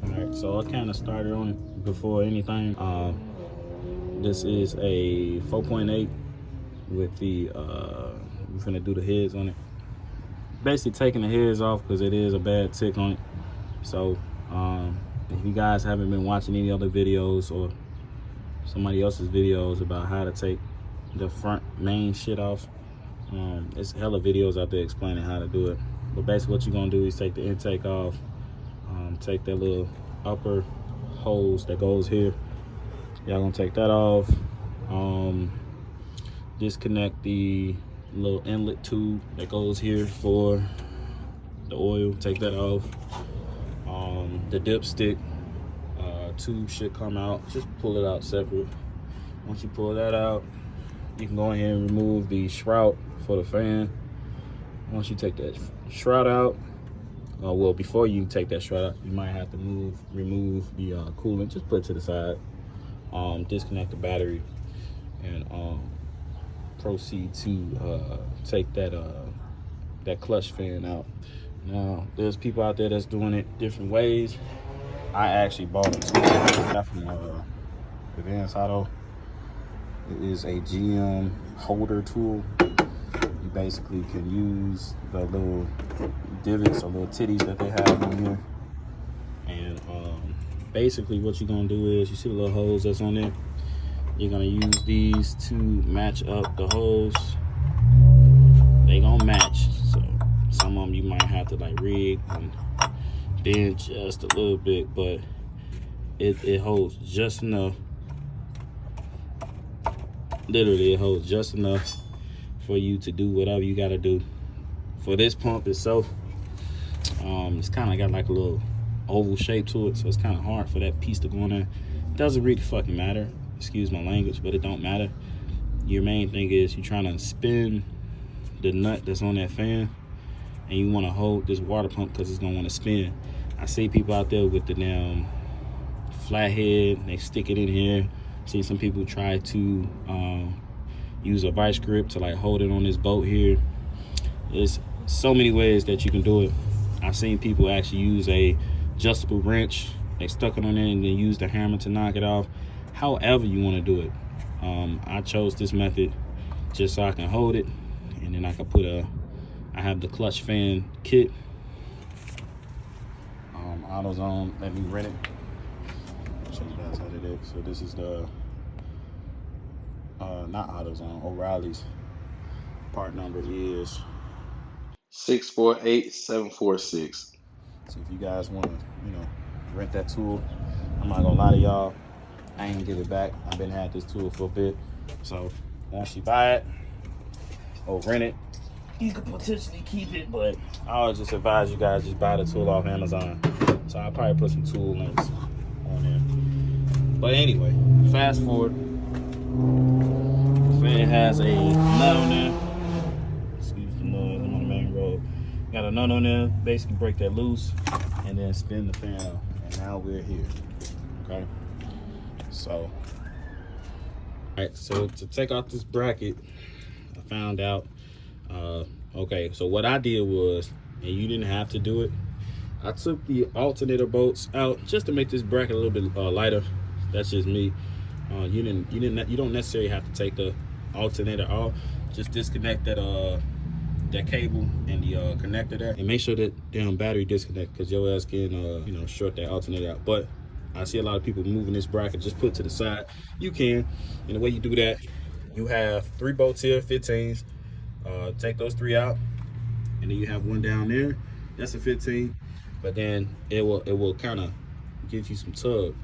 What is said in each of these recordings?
Alright, so I kind of started on it before anything. This is a 4.8 with the, we're gonna do the heads on it. Basically taking the heads off because it is a bad tick on it. So if you guys haven't been watching any other videos or somebody else's videos about how to take the front main shit off, there's hella videos out there explaining how to do it. But basically what you're gonna do is take the intake off, take that little upper hose that goes here. Y'all gonna take that off. Disconnect the little inlet tube that goes here for the oil. Take that off. The dipstick tube should come out. Just pull it out separate. Once you pull that out, you can go ahead and remove the shroud for the fan. Once you take that shroud out, well, before you take that shroud out, you might have to remove the coolant. Just put it to the side. Disconnect the battery and proceed to take that that clutch fan out. Now, there's people out there that's doing it different ways. I actually bought a tool from Advanced Auto. It is a GM holder tool. You basically can use the little divots or little titties that they have on here. And basically what you're gonna do is, you see the little holes that's on there? You're gonna use these to match up the holes. They gonna match. So some of them you might have to like rig and bend just a little bit, but it holds just enough. Literally, it holds just enough for you to do whatever you gotta do. For this pump itself, it's kind of got like a little oval shape to it, so it's kind of hard for that piece to go in there. It doesn't really fucking matter, excuse my language, but it don't matter. Your main thing is you're trying to spin the nut that's on that fan, and you want to hold this water pump because it's gonna want to spin. I see people out there with the damn flathead, they stick it in here. See some people try to use a vice grip to like hold it on this boat here. There's so many ways that you can do it. I've seen people actually use a adjustable wrench. They stuck it on there and then use the hammer to knock it off. However you want to do it. I chose this method just so I can hold it, and then I can put I have the clutch fan kit. AutoZone let me rent it. Show you guys how to do it. So this is the not AutoZone, O'Reilly's. Part number is 648746. So if you guys want to, rent that tool, I'm not gonna lie to y'all, I ain't gonna give it back. I've been had this tool for a bit. So once you buy it or rent it, you could potentially keep it, but I would just advise you guys just buy the tool off Amazon. So I'll probably put some tool links on there. But anyway, fast forward. The fan has a nut on there. Excuse the noise, I'm on the main road. Got a nut on there, basically break that loose and then spin the fan out. And now we're here, okay? So, all right, so to take off this bracket, I found out, okay, so what I did was, and you didn't have to do it, I took the alternator bolts out just to make this bracket a little bit lighter. That's just me. You don't necessarily have to take the alternator off. Just disconnect that that cable and the connector there, and make sure that damn battery disconnect, because your ass can short that alternator out. But I see a lot of people moving this bracket, just put it to the side. You can, and the way you do that, you have 3 bolts here, 15s. Take those 3 out, and then you have one down there. That's a 15. But then it will kind of give you some tug.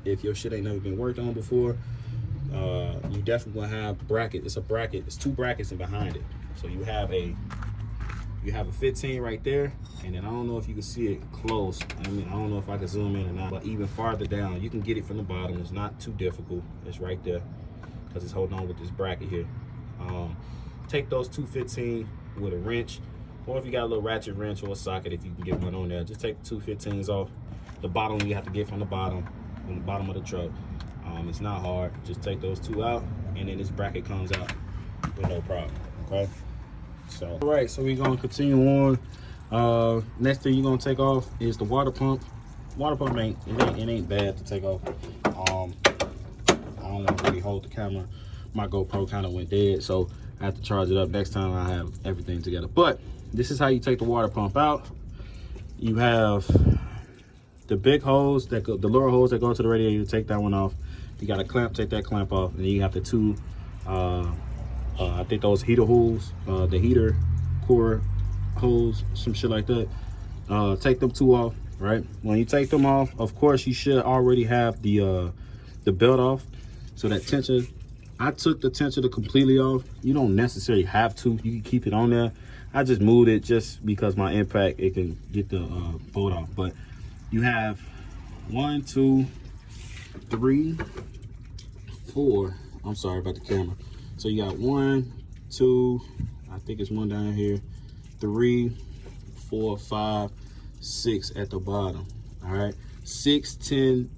If your shit ain't never been worked on before, you definitely gonna have bracket. It's a bracket. It's 2 brackets in behind it. So you have a 15 right there, and then I don't know if you can see it close. I don't know if I can zoom in or not, but even farther down, you can get it from the bottom. It's not too difficult. It's right there because it's holding on with this bracket here. Take those 2 15 with a wrench, or if you got a little ratchet wrench or a socket, if you can get one on there, just take the 2 15s off. The bottom you have to get from the bottom of the truck. It's not hard. Just take those 2 out, and then this bracket comes out with no problem. Okay. So, all right, so we're gonna continue on. Next thing you're gonna take off is the water pump. Water pump ain't bad to take off. I don't want to really hold the camera. My GoPro kind of went dead, so I have to charge it up next time I have everything together. But this is how you take the water pump out. You have the big hose that go, the lower hose that go to the radiator. You take that one off. You got a clamp, take that clamp off, and then you have the two. I think those heater holes, the heater core hose, some shit like that. Take them two off, right? When you take them off, of course, you should already have the belt off. So that tension, I took the tensioner completely off. You don't necessarily have to. You can keep it on there. I just moved it just because my impact, it can get the bolt off. But you have 1, 2, 3, 4. I'm sorry about the camera. So you got 1, 2, I think it's one down here, 3, 4, 5, 6 at the bottom. All right, 6, 10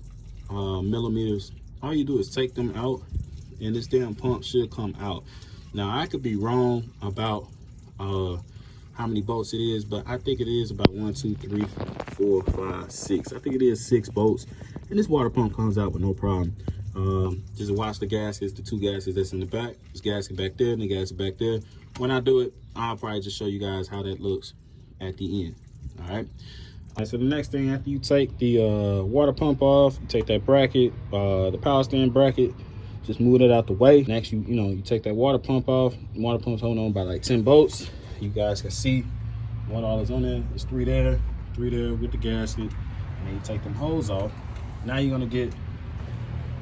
millimeters. All you do is take them out, and this damn pump should come out. Now I could be wrong about how many bolts it is, but I think it is about 1, 2, 3, 4, 5, 6. I think it is 6 bolts, and this water pump comes out with no problem. Just watch the gaskets, the 2 gaskets that's in the back. This gasket back there and the gasket back there. When I do it, I'll probably just show you guys how that looks at the end. All right. So the next thing, after you take the water pump off, you take that bracket, the power stand bracket, just move it out the way. Next, you take that water pump off. The water pump's holding on by like 10 bolts. You guys can see what all is on there. There's 3 there with the gasket. And then you take them hoses off. Now you're gonna get,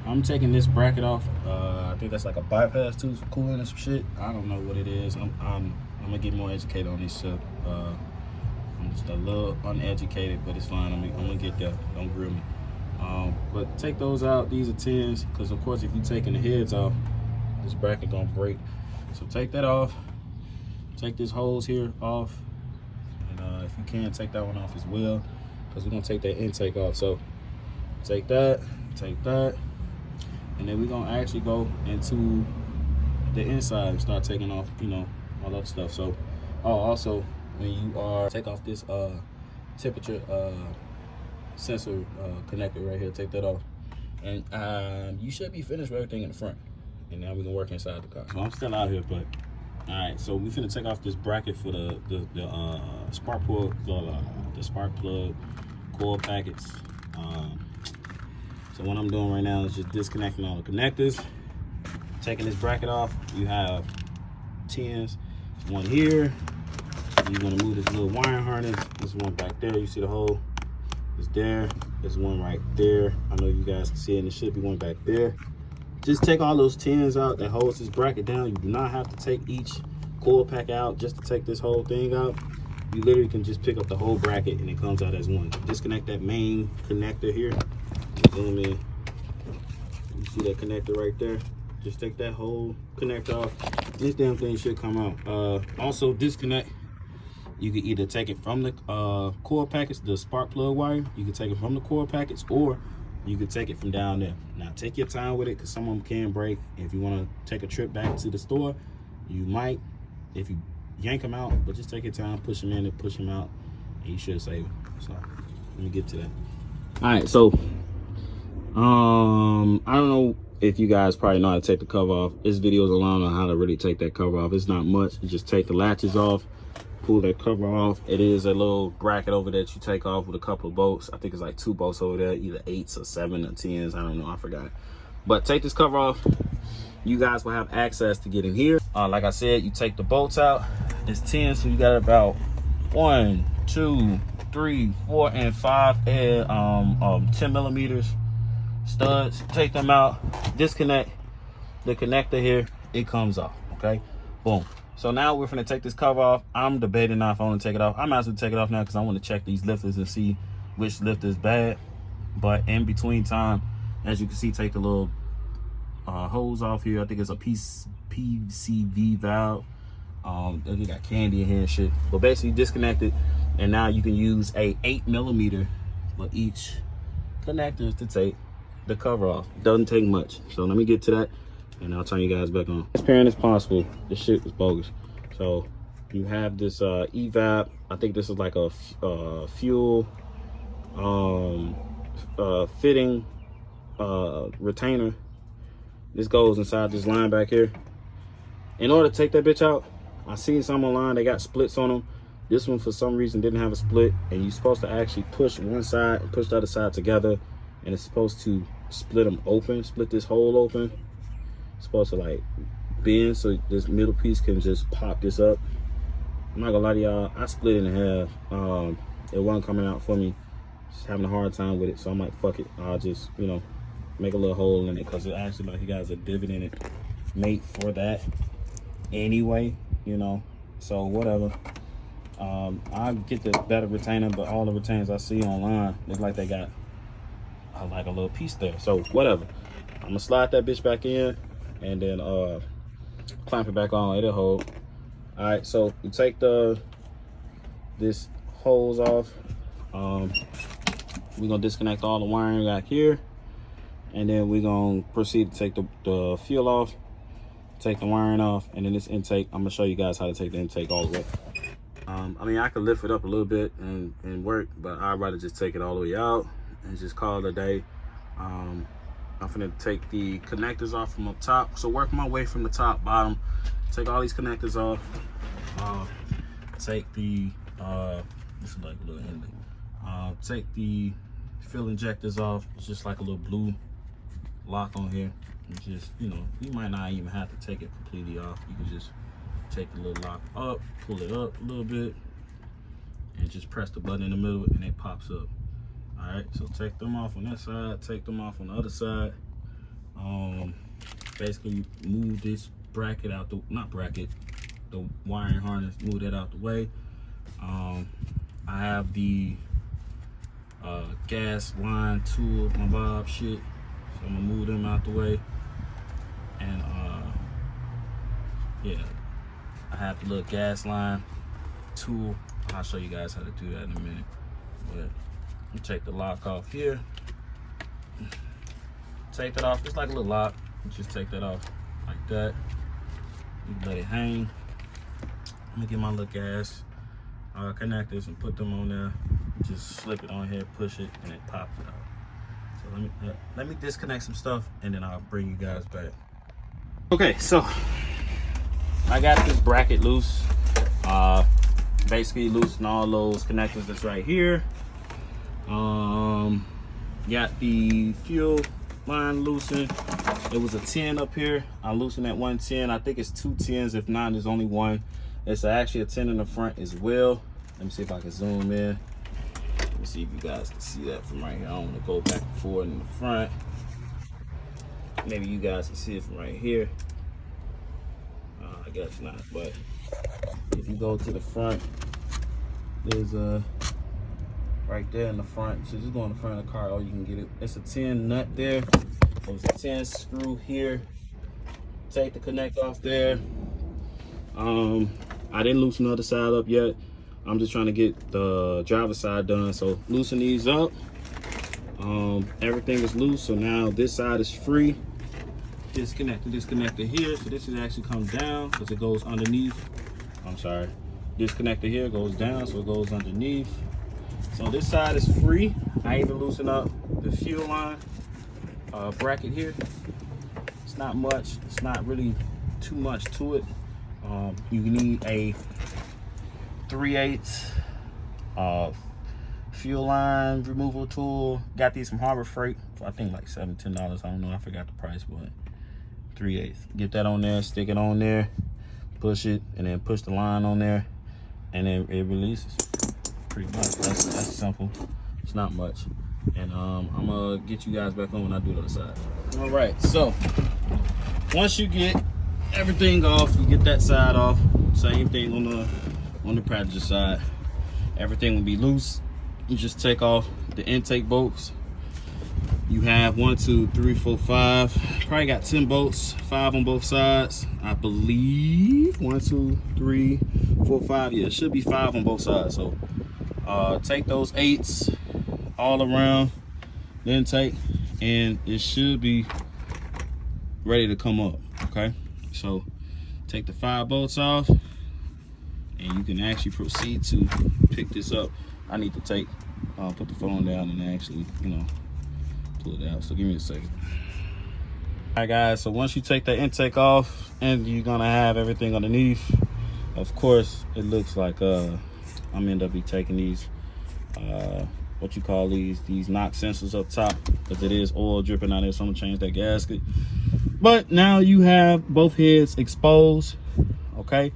I'm taking this bracket off. I think that's like a bypass tube for cooling and some shit. I don't know what it is. I'm gonna get more educated on this stuff. I'm just a little uneducated, but it's fine. I'm gonna get there. Don't grill me. But take those out. These are 10s, because of course if you're taking the heads off, this bracket gonna break. So take that off. Take this hose here off, and if you can, take that one off as well, because we're gonna take that intake off. So take that, and then we're gonna actually go into the inside and start taking off, all that stuff. So, also when you are take off this temperature sensor connector right here, take that off, and you should be finished with everything in the front. And now we can work inside the car. So I'm still out here, but all right. So we finna take off this bracket for the spark plug, the spark plug coil packets. So what I'm doing right now is just disconnecting all the connectors, taking this bracket off. You have 10s. There's one here. You're gonna move this little wiring harness. There's one back there. You see the hole? It's there. There's one right there. I know you guys can see it, and there should be one back there. Just take all those 10s out that holds this bracket down. You do not have to take each coil pack out just to take this whole thing out. You literally can just pick up the whole bracket and it comes out as one. Disconnect that main connector here. Zoom in. You see that connector right there? Just take that whole connector off. This damn thing should come out. Also disconnect. You can either take it from the coil packets, the spark plug wire. You can take it from the coil packets, or you can take it from down there. Now take your time with it, because some of them can break. If you want to take a trip back to the store, you might, if you yank them out, but just take your time, push them in and push them out, and you should save it. So let me get to that. All right, so I don't know if you guys probably know how to take the cover off. This video is alone on how to really take that cover off. It's not much. You just take the latches off, pull that cover off. It is a little bracket over there that you take off with a couple of bolts. I think it's like 2 bolts over there, either 8s or 7 or 10s. I don't know, I forgot. But take this cover off. You guys will have access to get in here. Like I said, you take the bolts out. It's 10, so you got about 1, 2, 3, 4, and 5 10 millimeters studs. Take them out, disconnect the connector here, it comes off. Okay, boom. So now we're gonna take this cover off. I'm debating now if I want to take it off. I might as well take it off now, because I want to check these lifters and see which lifter is bad. But in between time, as you can see, take the little hose off here. I think it's a PCV valve. They got candy in here and shit. But basically disconnect it, and now you can use a 8 millimeter for each connectors to take the cover off. Doesn't take much. So let me get to that, and I'll turn you guys back on. As transparent as possible. This shit was bogus. So You have this evap. I think this is like a fuel fitting retainer. This goes inside this line back here. In order to take that bitch out, I seen some online, they got splits on them. This one for some reason didn't have a split, and you're supposed to actually push one side and push the other side together, and it's supposed to split them open, split this hole open. It's supposed to like bend so this middle piece can just pop this up. I'm not gonna lie to y'all, I split it in half. It wasn't coming out for me. Just having a hard time with it, so I'm like, fuck it. I'll just, you know, make a little hole in it, because it actually, like, you guys, a divot in it made for that anyway, you know. So whatever. I'll get the better retainer, but all the retainers I see online look like they got like a little piece there. So whatever. I'm gonna slide that bitch back in and then clamp it back on. It'll hold. All right, so you take this hose off. We're gonna disconnect all the wiring back here, and then we're gonna proceed to take the fuel off, take the wiring off, and then this intake, I'm gonna show you guys how to take the intake all the way. I mean, I could lift it up a little bit and work, but I'd rather just take it all the way out and just call it a day. I'm gonna take the connectors off from up top. So work my way from the top, bottom, take all these connectors off. Take the, this is like a little inlet. Take the fuel injectors off. It's just like a little blue lock on here. And just, you know, you might not even have to take it completely off. You can just take the little lock up, pull it up a little bit, and just press the button in the middle and it pops up. All right, so take them off on that side, take them off on the other side. Basically move this bracket out the, not bracket, the wiring harness, move that out the way. I have the gas line tool, my bob shit, so I'm gonna move them out the way. And yeah, I have the little gas line tool. I'll show you guys how to do that in a minute. But you take the lock off here. Take that off, it's like a little lock. You just take that off like that. You let it hang. I'm gonna get my little gas connectors and put them on there. Just slip it on here, push it, and it pops it out. So let me disconnect some stuff, and then I'll bring you guys back. Okay, so I got this bracket loose. Basically loosen all those connectors that's right here. Got the fuel line loosened. It was a 10 up here. I loosened that 110. I think it's 2 10s. If not, there's only one. It's actually a 10 in the front as well. Let me see if I can zoom in. Let me see if you guys can see that from right here. I don't want to go back and forth in the front. Maybe you guys can see it from right here. I guess not, but if you go to the front, there's a right there in the front. So just go in the front of the car, or you can get it. It's a 10 nut there. There's a 10 screw here. Take the connect off there. I didn't loosen the other side up yet. I'm just trying to get the driver's side done. So loosen these up. Everything is loose, so now this side is free. Disconnect the disconnector here, so this is actually comes down because it goes underneath. I'm sorry, disconnector here goes down, so it goes underneath. So this side is free. I even loosen up the fuel line bracket here. It's not much, it's not really too much to it. You need a 3/8 fuel line removal tool. Got these from Harbor Freight for I think like $7, $10. I don't know, I forgot the price, but 3/8. Get that on there, stick it on there, push it, and then push the line on there, and then it releases. Pretty much. That's simple. It's not much. And I'm gonna get you guys back on when I do the other side. All right, so once you get everything off, you get that side off. Same thing on the passenger side. Everything will be loose. You just take off the intake bolts. You have 1, 2, 3, 4, 5. Probably got 10 bolts, 5 on both sides. I believe 1, 2, 3, 4, 5. Yeah, it should be 5 on both sides. So take those 8s all around the intake, and it should be ready to come up. Okay, so take the 5 bolts off, and and you can actually proceed to pick this up. I need to take put the phone down and actually, you know, pull it out. So give me a second. All right, guys, so once you take the intake off and you're gonna have everything underneath, of course it looks like I'm end up be taking these what you call these knock sensors up top, because it is oil dripping out there, so I'm gonna change that gasket. But now you have both heads exposed. Okay,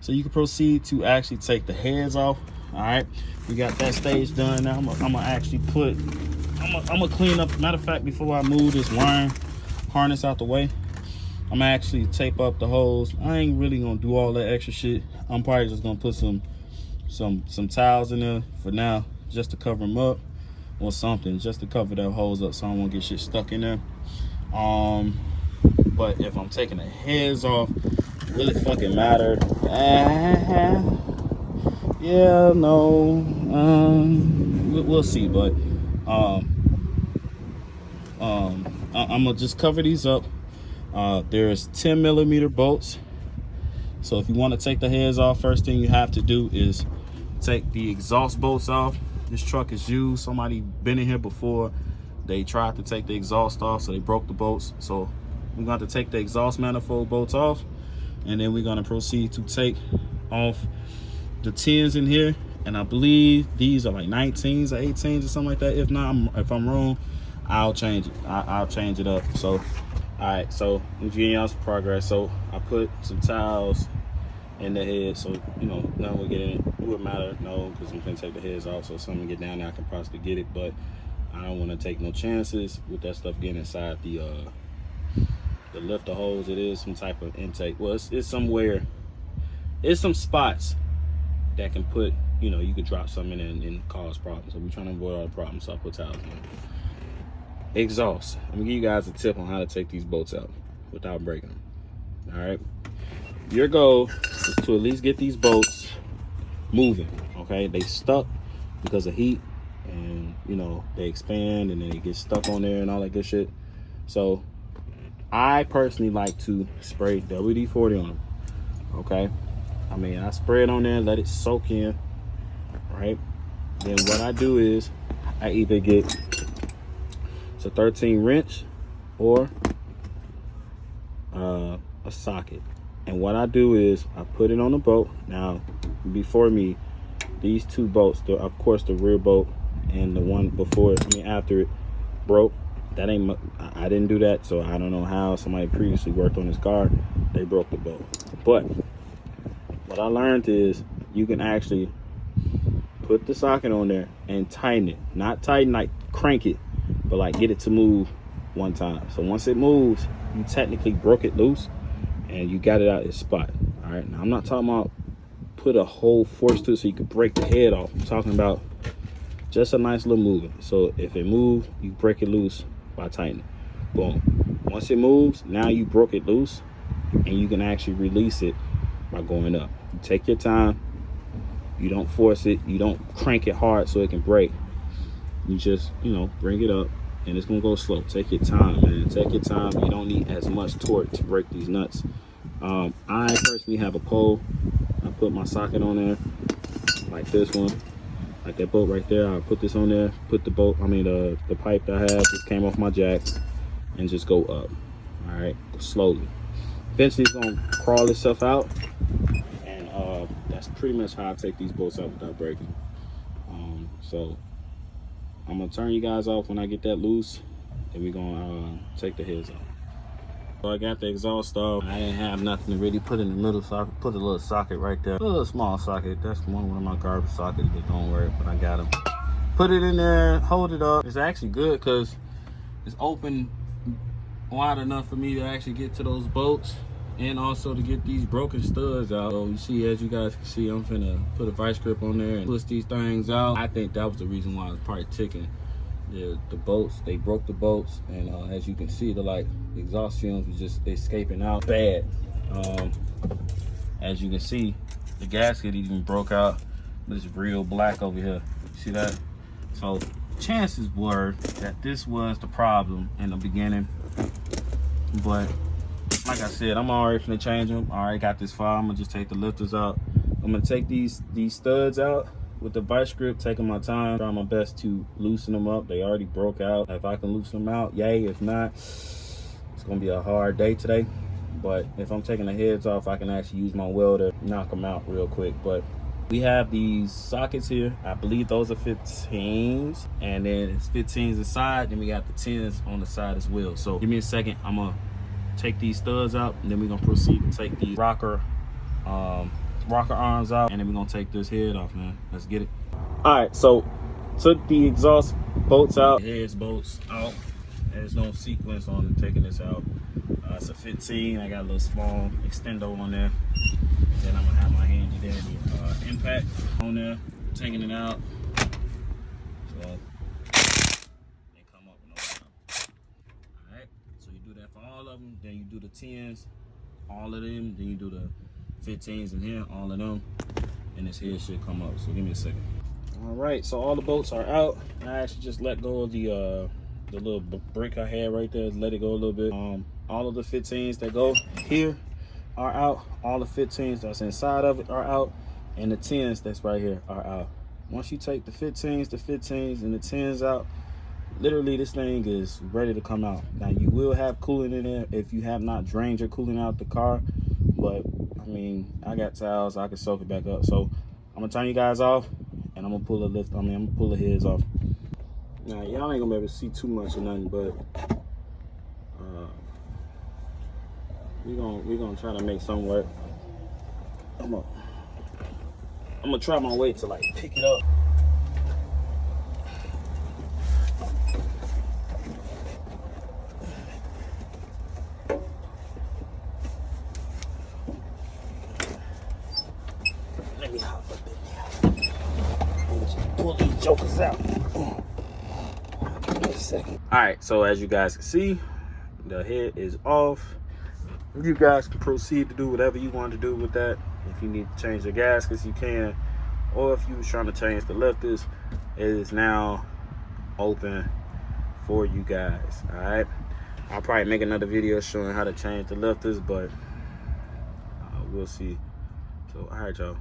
so you can proceed to actually take the heads off. All right, we got that stage done. Now I'm gonna actually I'm gonna clean up. Matter of fact, before I move this wiring harness out the way, I'm gonna actually tape up the holes. I ain't really gonna do all that extra shit. I'm probably just gonna put some towels in there for now, just to cover them up, or something, just to cover that holes up so I won't get shit stuck in there. But if I'm taking the heads off, will it fucking matter? Yeah, no. We'll see. But I'm gonna just cover these up. There's 10mm bolts. So if you want to take the heads off, first thing you have to do is take the exhaust bolts off. This truck is used. Somebody been in here before. They tried to take the exhaust off, so they broke the bolts. So we're going to take the exhaust manifold bolts off, and then we're going to proceed to take off the 10s in here. And I believe these are like 19s or 18s or something like that. If not, if I'm wrong, I'll change it. I'll change it up. So all right, so I'm giving y'all some progress. So I put some towels in the head, so you know, nothing will get in it. It would matter, no, because I'm gonna take the heads off, so if something get down there I can possibly get it, but I don't want to take no chances with that stuff getting inside the lifter holes. It is some type of intake. Well, it's somewhere, it's some spots that can put, you know, you could drop something in and cause problems. So we're trying to avoid all the problems, so I put towels in. Exhaust. I'm gonna give you guys a tip on how to take these bolts out without breaking them. All right, your goal is to at least get these bolts moving. Okay, they stuck because of heat, and you know, they expand and then they get stuck on there and all that good shit. So I personally like to spray WD-40 on them. Okay, I mean, I spray it on there, let it soak in, right? Then what I do is I either get it's a 13 wrench or a socket, and what I do is I put it on the bolt. Now before me, these two bolts, of course the rear bolt and the one before it, I mean after it, broke. That ain't, I didn't do that, so I don't know how. Somebody previously worked on this car, they broke the bolt. But what I learned is you can actually put the socket on there and tighten it. Not tighten like crank it, but like get it to move one time. So once it moves, you technically broke it loose and you got it out of its spot. All right, now I'm not talking about put a whole force to it so you can break the head off. I'm talking about just a nice little movement. So if it moves, you break it loose by tightening. Boom. Once it moves, now you broke it loose, and you can actually release it by going up. You take your time. You don't force it. You don't crank it hard so it can break. You just, you know, bring it up, and it's gonna go slow. Take your time, man. Take your time. You don't need as much torque to break these nuts. I personally have a pole. I put my socket on there, like this one, like that bolt right there. I put this on there. Put the bolt, I mean the pipe that I have just came off my jack, and just go up. All right, slowly. Eventually, it's gonna crawl itself out, and that's pretty much how I take these bolts out without breaking. So I'm gonna turn you guys off when I get that loose, and we're gonna take the heads off. So I got the exhaust off. I didn't have nothing to really put in the middle, so I put a little socket right there. A little small socket. That's one of my garbage sockets that don't work, but I got them. Put it in there, hold it up. It's actually good because it's open wide enough for me to actually get to those bolts, and also to get these broken studs out. So you see, as you guys can see, I'm finna put a vice grip on there and push these things out. I think that was the reason why it's probably ticking. The bolts, they broke the bolts, and as you can see, the exhaust fumes was just escaping out bad. As you can see, the gasket even broke out. It's real black over here. See that? So chances were that this was the problem in the beginning, but like I said, I'm already finna change them. I already got this far. I'm gonna just take the lifters out, I'm gonna take these studs out with the vice grip, taking my time, trying my best to loosen them up. They already broke out. If I can loosen them out, yay. If not, it's gonna be a hard day today. But if I'm taking the heads off, I can actually use my welder, knock them out real quick. But we have these sockets here. I believe those are 15s, and then it's 15s inside. Then we got the 10s on the side as well. So give me a second. I'm gonna take these studs out, and then we're gonna proceed to take these rocker arms out, and then we're gonna take this head off, man. Let's get it. All right, so took the exhaust bolts out, heads bolts out. There's no sequence on taking this out. It's a 15. I got a little small extendo on there. Then I'm gonna have my handy dandy impact on there, taking it out. So they come up with no problem. All right, so you do that for all of them. Then you do the 10s, all of them. Then you do the 15s in here, all of them, and this here should come up. So give me a second. All right, so all the bolts are out. I actually just let go of the little brick I had right there. Let it go a little bit. All of the 15s that go here are out. All the 15s that's inside of it are out, and the 10s that's right here are out. Once you take the 15s, and the 10s out, literally this thing is ready to come out. Now you will have coolant in there if you have not drained your coolant out the car, but I mean, I got towels, I can soak it back up. So I'm gonna turn you guys off, and I'm gonna pull I'm gonna pull the heads off. Now y'all ain't gonna be able to see too much or nothing, but we're gonna try to make something work. I'm gonna try my way to like pick it up. Let me hop up in there. Let me just pull these jokers out. Give me a second. All right, so as you guys can see, the head is off. You guys can proceed to do whatever you want to do with that. If you need to change the gaskets, you can. Or if you was trying to change the lifters, it is now open for you guys. All right, I'll probably make another video showing how to change the lifters, but we'll see. So all right, y'all.